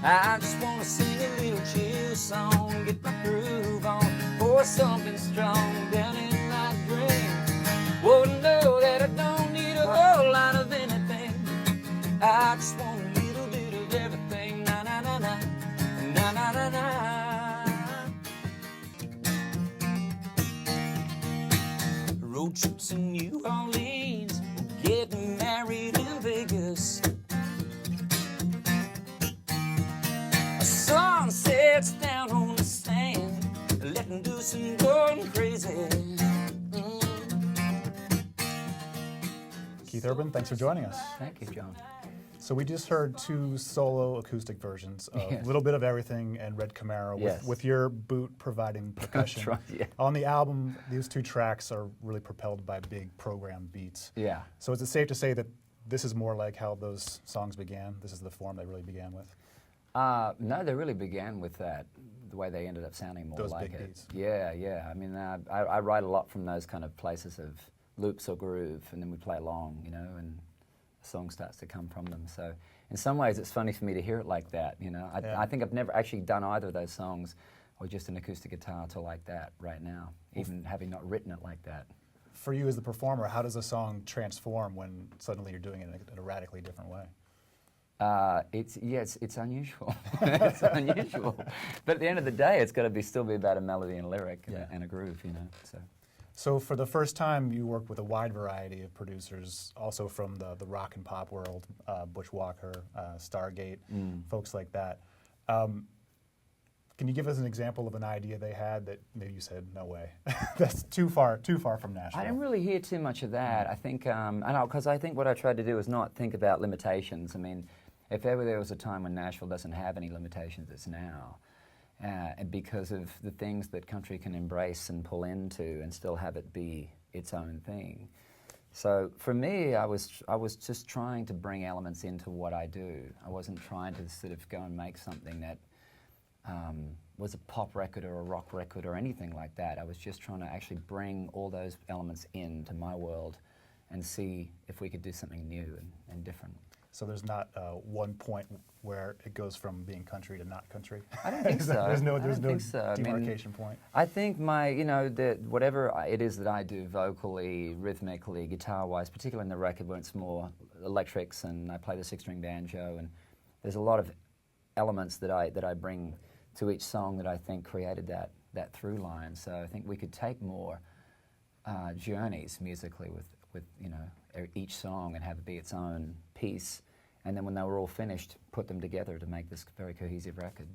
I just wanna sing a little chill song, get my groove on, pour something strong down in my drink. Well, know that I don't need a whole lot of anything. I just want a little bit of everything. Na na na na, na na na na. Road trips in New Orleans, getting married in Vegas. Sunsets down on the sand, letting loose and going crazy. Keith Urban, thanks for joining us. Thank you, John. So we just heard 2 solo acoustic versions of A Little Bit of Everything and Red Camaro with your boot providing percussion. That's right, yeah. On the album, these 2 tracks are really propelled by big program beats. Yeah. So is it safe to say that this is more like how those songs began? This is the form they really began with? No, they really began with that, the way they ended up sounding more those like big it. beats. Yeah, yeah. I mean, I write a lot from those kind of places of loops or groove, and then we play along, you know, and the song starts to come from them. So in some ways, it's funny for me to hear it like that, you know. I think I've never actually done either of those songs, or just an acoustic guitar to like that right now, even having not written it like that. For you as the performer, how does a song transform when suddenly you're doing it in a radically different way? It's unusual. It's unusual. But at the end of the day, it's got to still be about a melody and a lyric and a groove, you know. So for the first time, you worked with a wide variety of producers, also from the rock and pop world, Butch Walker, Stargate, folks like that. Can you give us an example of an idea they had that maybe you said, no way, that's too far from Nashville? I didn't really hear too much of that. I think, because I think what I tried to do is not think about limitations. I mean, if ever there was a time when Nashville doesn't have any limitations, it's now. And because of the things that country can embrace and pull into and still have it be its own thing. So for me, I was just trying to bring elements into what I do. I wasn't trying to sort of go and make something that was a pop record or a rock record or anything like that. I was just trying to actually bring all those elements into my world and see if we could do something new and different. So there's not one point where it goes from being country to not country? I don't think so. There's no I demarcation mean, point? I think whatever it is that I do vocally, rhythmically, guitar-wise, particularly in the record where it's more electrics and I play the 6-string banjo, and there's a lot of elements that I bring to each song that I think created that through line. So I think we could take more journeys musically with each song and have it be its own piece, and then when they were all finished, put them together to make this very cohesive record.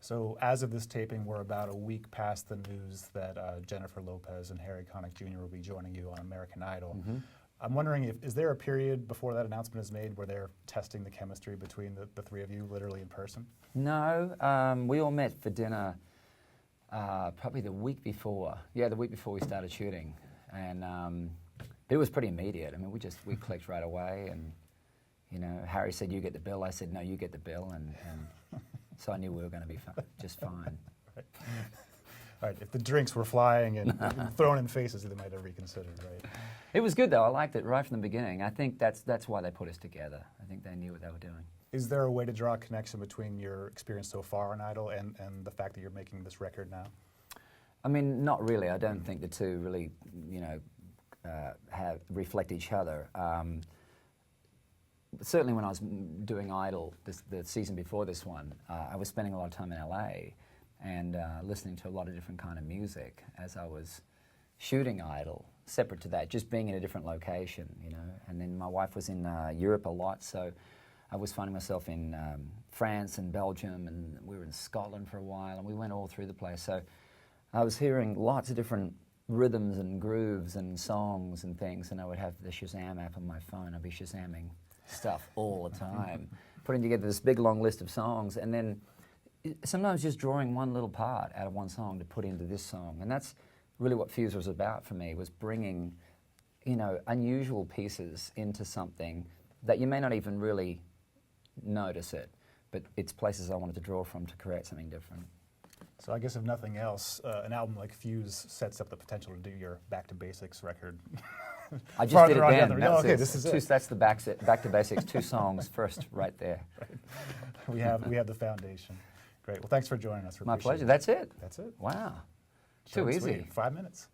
So as of this taping, we're about a week past the news that Jennifer Lopez and Harry Connick Jr. will be joining you on American Idol. Mm-hmm. I'm wondering, is there a period before that announcement is made where they're testing the chemistry between the 3 of you, literally in person? No, we all met for dinner probably the week before. Yeah, the week before we started shooting, and it was pretty immediate. I mean, we clicked right away, and Harry said, "You get the bill." I said, "No, you get the bill," and so I knew we were going to be just fine. Right. All right. If the drinks were flying and thrown in faces, they might have reconsidered, right? It was good though. I liked it right from the beginning. I think that's why they put us together. I think they knew what they were doing. Is there a way to draw a connection between your experience so far on Idol and the fact that you're making this record now? I mean, not really. I don't think the two really, reflect each other. Certainly when I was doing Idol, the season before this one, I was spending a lot of time in LA and listening to a lot of different kind of music as I was shooting Idol, separate to that, just being in a different location, And then my wife was in Europe a lot, so I was finding myself in France and Belgium, and we were in Scotland for a while, and we went all through the place. So I was hearing lots of different rhythms and grooves and songs and things, and I would have the Shazam app on my phone. I'd be Shazamming stuff all the time, putting together this big long list of songs, and then sometimes just drawing one little part out of one song to put into this song. And that's really what Fuse was about for me, was bringing, unusual pieces into something that you may not even really notice it, but it's places I wanted to draw from to create something different. So I guess if nothing else, an album like Fuse sets up the potential to do your Back to Basics record. I just farther did it on then. down the road. That Oh, was okay, it. this is Two, it. That's the back to basics. 2 songs first, right there. We have the foundation. Great. Well, thanks for joining us. We My appreciate pleasure. it. That's it. That's it. Wow. Short Too and sweet. easy. 5 minutes.